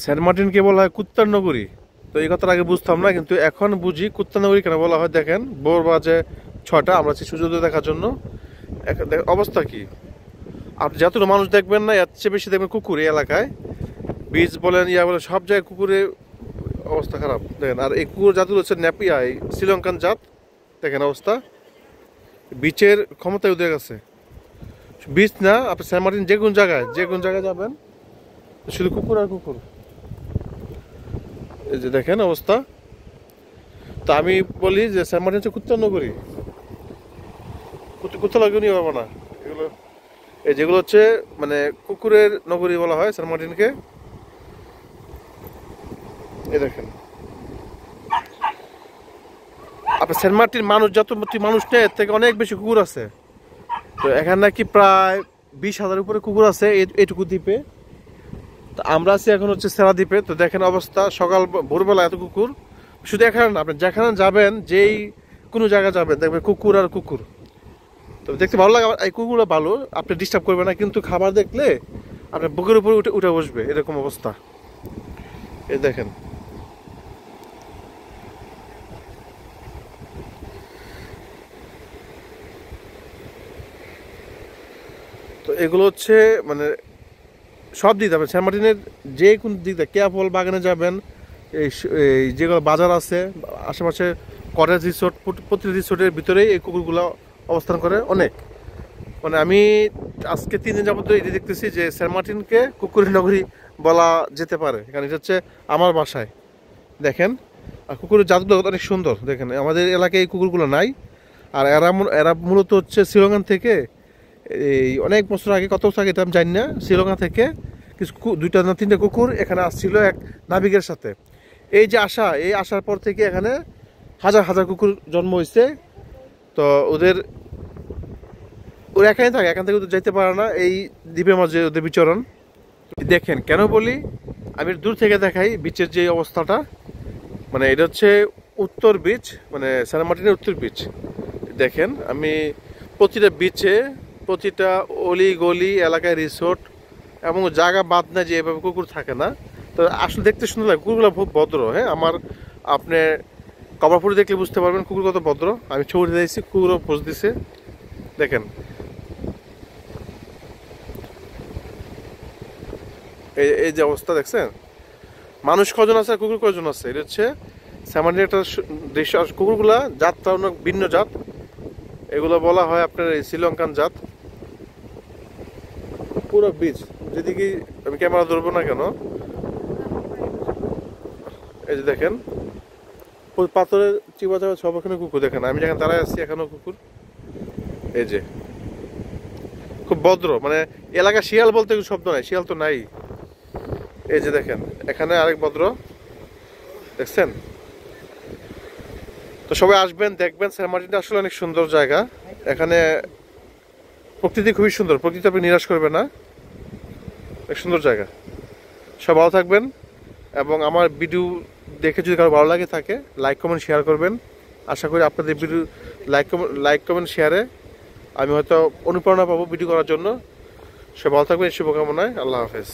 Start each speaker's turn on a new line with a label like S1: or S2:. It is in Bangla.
S1: সেন্ট মার্টিনকে বলা হয় কুত্তার নগরী। তো এই কথাটা আগে বুঝতাম না, কিন্তু এখন বুঝি কুত্তার নগরী কেন বলা হয়। দেখেন ভোর বাজে 6টা, আমরা আছি সূর্যোদয় দেখার জন্য। অবস্থা কি, আপনি যতটা মানুষ দেখবেন না, এর চেয়ে বেশি দেখবেন কুকুর এই এলাকায়। বীজ বলেন, ইয়া বলেন, সব জায়গায় কুকুরের অবস্থা খারাপ দেখেন। আর এই কুকুর জাতগুলো হচ্ছে নেপিয়া, এই শ্রীলঙ্কান জাত। দেখেন অবস্থা, বিচের ক্ষমতায় ওদের কাছে। বিচ না, আপনি সেন্ট মার্টিন যে কোন জায়গায় যাবেন শুধু কুকুর আর কুকুর। এই যে দেখেন অবস্থা। তো আমি বলি যে সেন্ট মার্টিন হচ্ছে কুত্তার নগরী, কুত্তা লাগেও নিয়ে পারবো না এগুলো। এই যেগুলো হচ্ছে মানে কুকুরের নগরী বলা হয় সেন্ট মার্টিনকে। এই দেখেন আপনার সেন্ট মার্টিন মানুষ যত মানুষ নেই, এর থেকে অনেক বেশি কুকুর আছে। তো এখানে নাকি প্রায় 20,000 উপরে কুকুর আছে এইটুকু দ্বীপে। তো আমরা আছি এখন হচ্ছে সেরা দ্বীপে। তো দেখেন অবস্থা, সকাল ভোরবেলা এত কুকুর। শুধু এখানে না, আপনি যেখানে যাবেন, যেই কোনো জায়গায় যাবেন, দেখবেন কুকুর আর কুকুর। তো দেখতে ভালো লাগে, এই কুকুরগুলো ভালো, আপনি ডিস্টার্ব করবে না, কিন্তু খাবার দেখলে আপনার বুকের উপরে উঠে বসবে, এরকম অবস্থা। এই দেখেন তো এগুলো হচ্ছে মানে সব দিক যাবেন সেন্ট মার্টিনের, যে কোন দিক দিয়ে কেয়াফল বাগানে যাবেন, এই যেগুলো বাজার আছে আশেপাশে, কটেজ রিসোর্ট, প্রতিটি রিসোর্টের ভিতরেই এই কুকুরগুলো অবস্থান করে অনেক। মানে আমি আজকে 3 দিন যাবত এটি দেখতেছি যে সেন্ট মার্টিনকে কুকুরের নগরী বলা যেতে পারে। এখানে এটা হচ্ছে আমার বাসায়। দেখেন আর কুকুরের জাতগুলো অনেক সুন্দর। দেখেন আমাদের এলাকায় এই কুকুরগুলো নাই। আর এরা মূলত হচ্ছে শ্রীলঙ্কান থেকে, এই অনেক বছর আগে, কত বছর আগে এটা আমি জানি না, শ্রীলঙ্কা থেকে কিছু 2টা না 3টা কুকুর এখানে আসছিল এক নাবিকের সাথে। এই যে আসার পর থেকে এখানে হাজার হাজার কুকুর জন্ম হয়েছে। তো ওরা এখানে থাকে, এখান থেকে যাইতে পারে না, এই দ্বীপের মাঝে ওদের বিচরণ। দেখেন কেন বলি, আমি দূর থেকে দেখাই বিচের যে অবস্থাটা। মানে এটা হচ্ছে উত্তর বিচ, মানে সেন্ট মার্টিনের উত্তর বিচ। দেখেন আমি প্রতিটা বিচে, প্রতিটা অলি গলি এলাকায় রিসোর্ট এবং জায়গা বাদ না যে এভাবে কুকুর থাকে না। তো আসলে দেখতে সুন্দর লাগে, কুকুরগুলো খুব ভদ্র। হ্যাঁ, আপনি কভার ফুটে দেখলে বুঝতে পারবেন কুকুর কত ভদ্র। আমি ছবি দিয়েছি, কুকুরও পোজ দিছে। দেখেন এই যে অবস্থা দেখছেন, মানুষ কজন আছে আর কুকুর কজন আছে। এটা হচ্ছে সামান্য একটা দৃশ্য। আর কুকুরগুলা জাতটা অনেক ভিন্ন জাত, এগুলো বলা হয় আপনার এই শ্রীলঙ্কান জাত। পুরো বীজ যেদিকে আমি ক্যামেরা ধরবো না কেন, এই যে দেখেন পাথরের চিবা চাপা সব এখানে কুকুর। দেখেন আমি যেখানে দাঁড়ায় আছি এখানেও কুকুর। এই যে খুব ভদ্র, মানে এলাকা শিয়াল বলতে কোনো শব্দ নাই, শিয়াল তো নাই। এই যে দেখেন এখানে আরেক ভদ্র, দেখছেন। তো সবাই আসবেন, দেখবেন সেন্ট মার্টিনটা আসলে অনেক সুন্দর জায়গা। এখানে প্রকৃতি খুবই সুন্দর, প্রকৃতি আপনি নিরাশ করবে না, অনেক সুন্দর জায়গা। সব ভালো থাকবেন, এবং আমার ভিডিও দেখে যদি কারো ভালো লাগে থাকে, লাইক কমেন্ট শেয়ার করবেন। আশা করি আপনাদের ভিডিও লাইক কমেন্ট শেয়ারে আমি হয়তো অনুপ্রেরণা পাবো ভিডিও করার জন্য। সব ভালো থাকবেন, শুভকামনায়। আল্লাহ হাফেজ।